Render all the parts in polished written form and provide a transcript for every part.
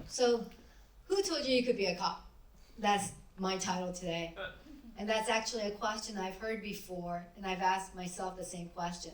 So, who told you you could be a cop? That's my title today. And that's actually a question I've heard before, and I've asked myself the same question.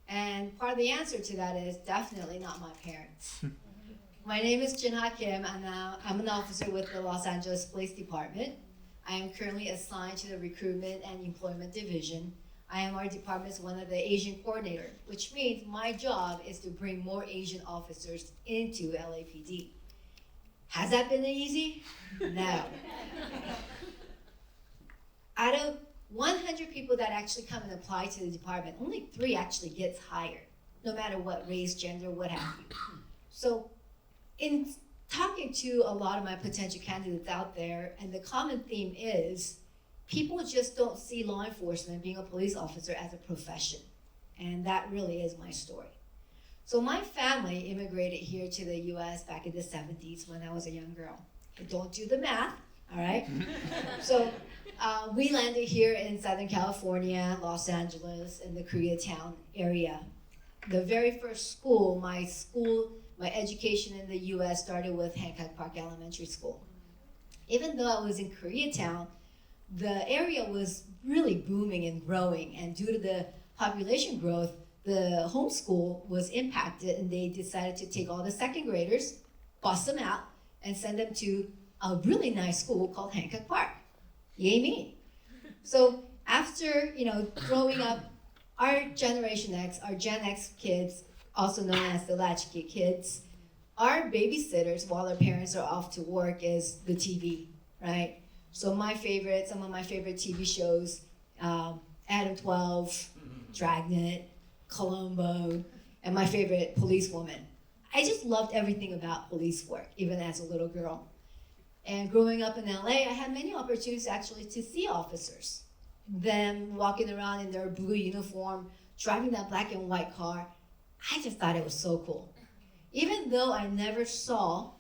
And part of the answer to that is definitely not my parents. My name is Jinha Kim, and I'm an officer with the Los Angeles Police Department. I am currently assigned to the Recruitment and Employment Division. I am our department's one of the Asian coordinator, which means my job is to bring more Asian officers into LAPD. Has that been easy? No. Out of 100 people that actually come and apply to the department, only 3 actually gets hired, no matter what race, gender, what have you. So in talking to a lot of my potential candidates out there, and the common theme is people just don't see law enforcement, being a police officer, as a profession. And that really is my story. So my family immigrated here to the US back in the 70s when I was a young girl. Don't do the math, all right? So we landed here in Southern California, Los Angeles, in the Koreatown area. The very first school, my education in the US started with Hancock Park Elementary School. Even though I was in Koreatown, the area was really booming and growing, and due to the population growth, the homeschool was impacted, and they decided to take all the second graders, bust them out, and send them to a really nice school called Hancock Park. Yay me. So after, growing up, our Generation X, our Gen X kids, also known as the latchkey kids, our babysitters while our parents are off to work is the TV, right? So some of my favorite TV shows, Adam 12, Dragnet, Columbo, and my favorite policewoman. I just loved everything about police work, even as a little girl. And growing up in LA, I had many opportunities actually to see officers. Them walking around in their blue uniform, driving that black and white car. I just thought it was so cool. Even though I never saw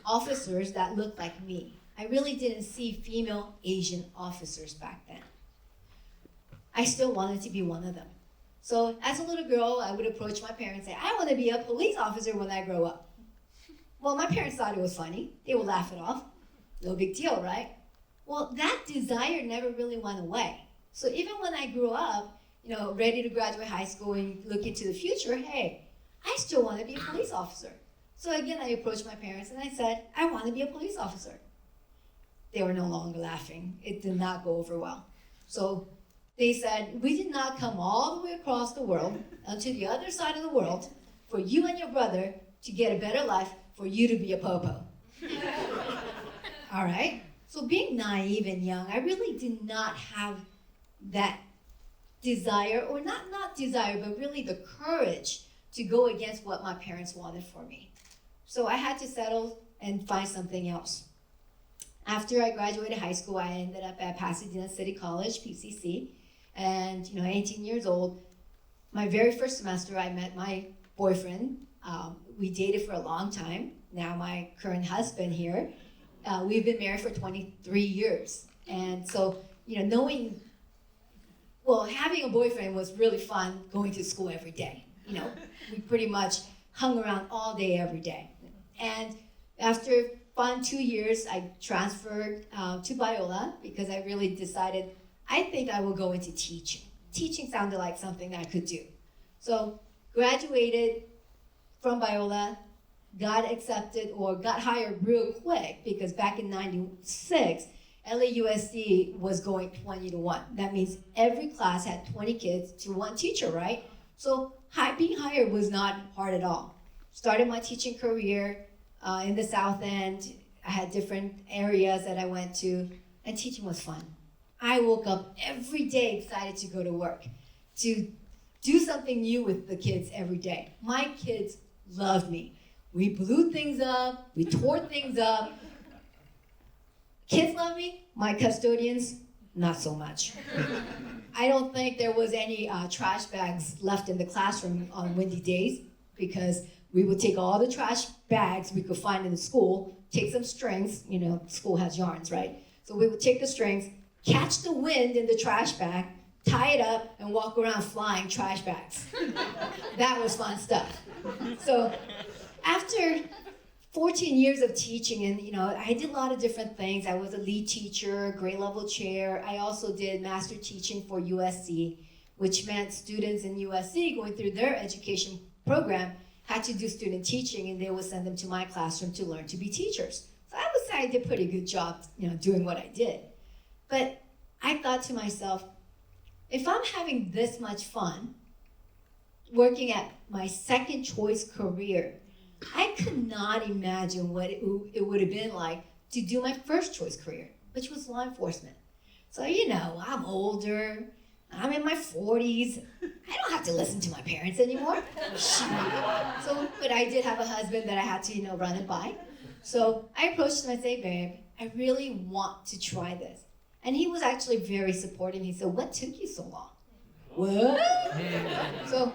officers that looked like me, I really didn't see female Asian officers back then. I still wanted to be one of them. So as a little girl, I would approach my parents and say, I want to be a police officer when I grow up. Well, my parents thought it was funny. They would laugh it off. No big deal, right? Well, that desire never really went away. So even when I grew up, ready to graduate high school and look into the future, hey, I still want to be a police officer. So again, I approached my parents and I said, I want to be a police officer. They were no longer laughing. It did not go over well. So they said, we did not come all the way across the world to the other side of the world for you and your brother to get a better life, for you to be a popo. All right? So being naive and young, I really did not have that desire, or not desire, but really the courage to go against what my parents wanted for me. So I had to settle and find something else. After I graduated high school, I ended up at Pasadena City College, PCC, and 18 years old. My very first semester, I met my boyfriend. We dated for a long time. Now my current husband here. We've been married for 23 years. And so, having a boyfriend was really fun going to school every day. We pretty much hung around all day, every day. And after fun 2 years, I transferred to Biola because I really decided, I think I will go into teaching. Teaching sounded like something I could do. So graduated from Biola, got hired real quick because back in 96, LAUSD was going 20-1. That means every class had 20 kids to one teacher, right? So being hired was not hard at all. Started my teaching career in the South End. I had different areas that I went to, and teaching was fun. I woke up every day excited to go to work, to do something new with the kids every day. My kids loved me. We blew things up, we tore things up. Kids love me, my custodians, not so much. I don't think there was any trash bags left in the classroom on windy days because we would take all the trash bags we could find in the school, take some strings, school has yarns, right? So we would take the strings, catch the wind in the trash bag, tie it up, and walk around flying trash bags. That was fun stuff. So after 14 years of teaching, and I did a lot of different things. I was a lead teacher, grade level chair. I also did master teaching for USC, which meant students in USC going through their education program had to do student teaching, and they would send them to my classroom to learn to be teachers. So I would say I did a pretty good job, doing what I did. But I thought to myself, if I'm having this much fun working at my second choice career, I could not imagine what it would have been like to do my first choice career, which was law enforcement. So, I'm older, I'm in my 40s, I don't have to listen to my parents anymore. But I did have a husband that I had to, run it by. So I approached him and said, babe, I really want to try this. And he was actually very supportive. He said, what took you so long? What? So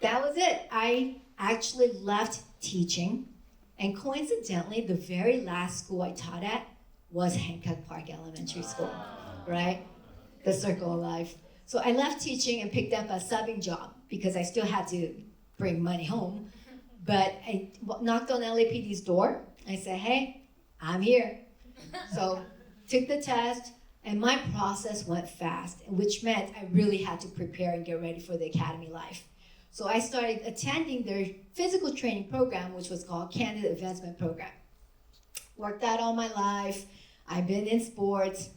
that was it. I actually left teaching, and coincidentally, the very last school I taught at was Hancock Park Elementary School, right? The circle of life. So I left teaching and picked up a subbing job because I still had to bring money home. But I knocked on LAPD's door. I said, hey, I'm here. So took the test, and my process went fast, which meant I really had to prepare and get ready for the academy life. So I started attending their physical training program, which was called Candidate Advancement Program. Worked that all my life. I've been in sports.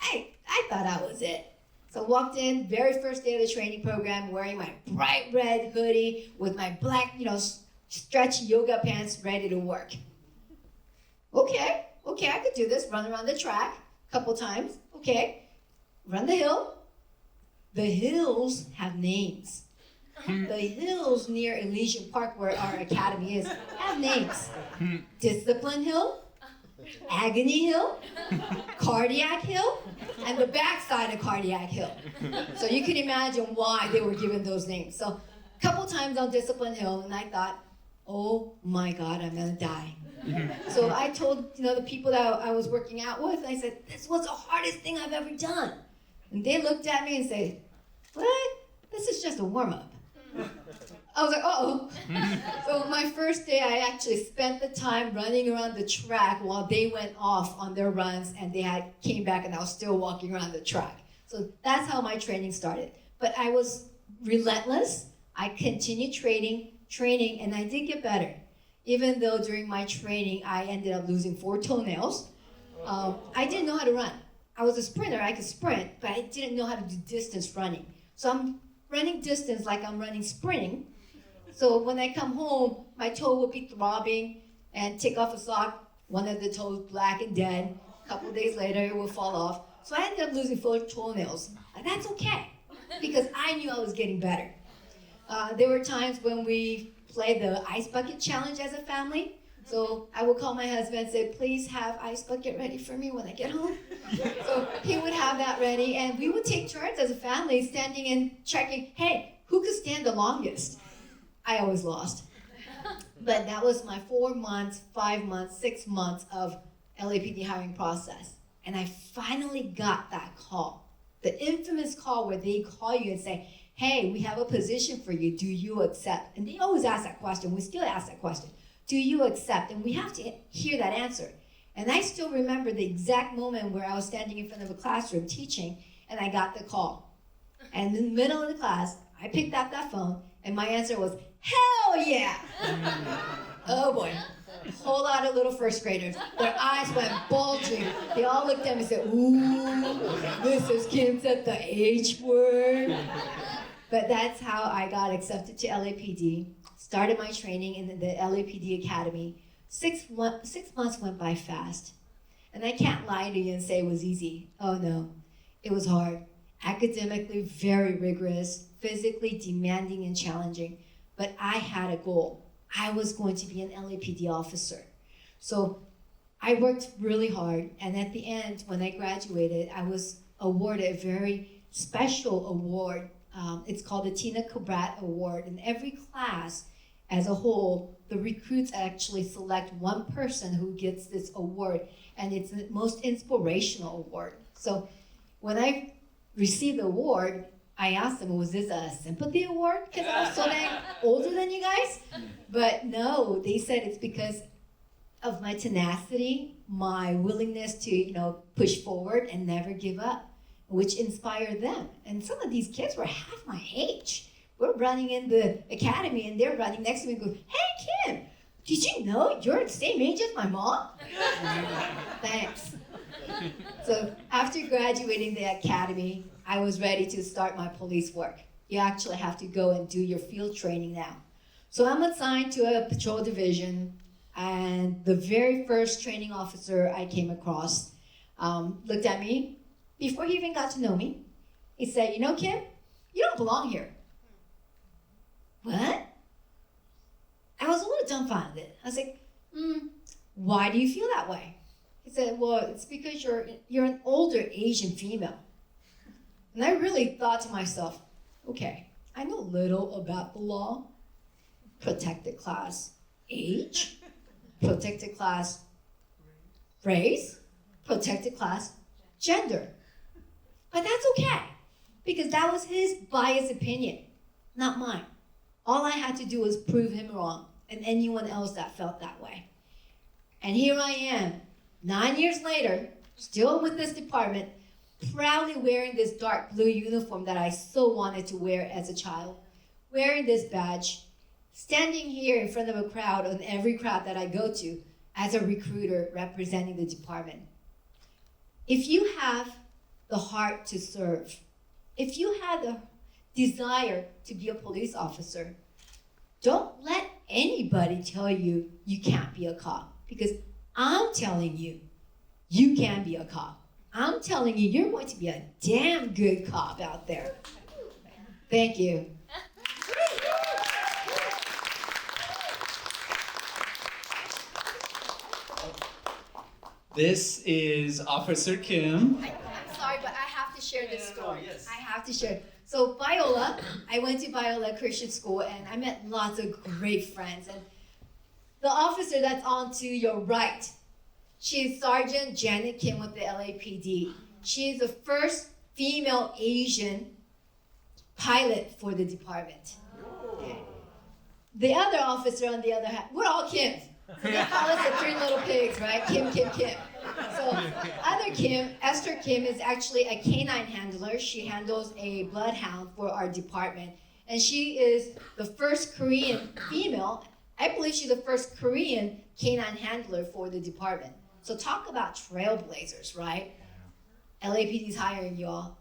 I thought I was it. So walked in, very first day of the training program, wearing my bright red hoodie with my black, stretchy yoga pants, ready to work. Okay, I could do this. Run around the track a couple times. Okay, run the hill. The hills have names. The hills near Elysian Park, where our academy is, have names. Discipline Hill, Agony Hill, Cardiac Hill, and the backside of Cardiac Hill. So you can imagine why they were given those names. So a couple times on Discipline Hill, and I thought, oh my God, I'm gonna die. So I told the people that I was working out with, I said, this was the hardest thing I've ever done. And they looked at me and said, what? This is just a warm-up. I was like, uh-oh. So my first day, I actually spent the time running around the track while they went off on their runs, and they came back and I was still walking around the track. So that's how my training started. But I was relentless. I continued training, and I did get better. Even though during my training, I ended up losing 4 toenails. I didn't know how to run. I was a sprinter, I could sprint, but I didn't know how to do distance running. So I'm running distance like I'm running sprinting. So when I come home, my toe would be throbbing, and take off a sock, one of the toes black and dead. A couple days later, it would fall off. So I ended up losing 4 toenails. And that's okay, because I knew I was getting better. There were times when we played the ice bucket challenge as a family. So I would call my husband and say, please have ice bucket ready for me when I get home. So he would have that ready, and we would take turns as a family standing and checking, hey, who could stand the longest? I always lost. But that was my 4 months, 5 months, 6 months of LAPD hiring process. And I finally got that call. The infamous call where they call you and say, hey, we have a position for you, do you accept? And they always ask that question, we still ask that question. Do you accept? And we have to hear that answer. And I still remember the exact moment where I was standing in front of a classroom teaching, and I got the call. And in the middle of the class, I picked up that phone, and my answer was, hell yeah! Oh boy. A whole lot of little first graders. Their eyes went bulging. They all looked at me and said, ooh, Mrs. Kim said the H word. But that's how I got accepted to LAPD. Started my training in the LAPD Academy. 6 months went by fast. And I can't lie to you and say it was easy. Oh no, it was hard. Academically very rigorous, physically demanding and challenging. But I had a goal. I was going to be an LAPD officer. So I worked really hard. And at the end, when I graduated, I was awarded a very special award. It's called the Tina Cabrat Award. In every class as a whole, the recruits actually select one person who gets this award, and it's the most inspirational award. So when I received the award, I asked them, was this a sympathy award? Because I was so dang older than you guys? But no, they said it's because of my tenacity, my willingness to, push forward and never give up, which inspired them. And some of these kids were half my age. We're running in the academy and they're running next to me and go, "Hey, Kim, did you know you're the same age as my mom?" Thanks. So after graduating the academy, I was ready to start my police work. You actually have to go and do your field training now. So I'm assigned to a patrol division, and the very first training officer I came across looked at me before he even got to know me. He said, "You know, Kim, you don't belong here." What? I was a little dumbfounded. I was like, "Why do you feel that way?" He said, "Well, it's because you're an older Asian female." And I really thought to myself, okay, I know little about the law. Protected class age, protected class race, protected class gender. But that's okay, because that was his biased opinion, not mine. All I had to do was prove him wrong and anyone else that felt that way. And here I am, 9 years later, still with this department, proudly wearing this dark blue uniform that I so wanted to wear as a child, wearing this badge, standing here in front of a crowd on every crowd that I go to as a recruiter representing the department. If you have the heart to serve, if you have the desire to be a police officer, don't let anybody tell you you can't be a cop, because I'm telling you, you can be a cop. I'm telling you, you're going to be a damn good cop out there. Thank you. This is Officer Kim. I'm sorry, but I have to share this story. No, yes. I have to share. So Biola, I went to Biola Christian School and I met lots of great friends. And the officer that's on to your right, she is Sergeant Janet Kim with the LAPD. She is the first female Asian pilot for the department. Okay. The other officer on the other hand, we're all Kims. So they call us the three little pigs, right? Kim, Kim, Kim. So other Kim, Esther Kim, is actually a canine handler. She handles a bloodhound for our department. And she is the first Korean female, I believe she's the first Korean canine handler for the department. So talk about trailblazers, right? LAPD's hiring y'all.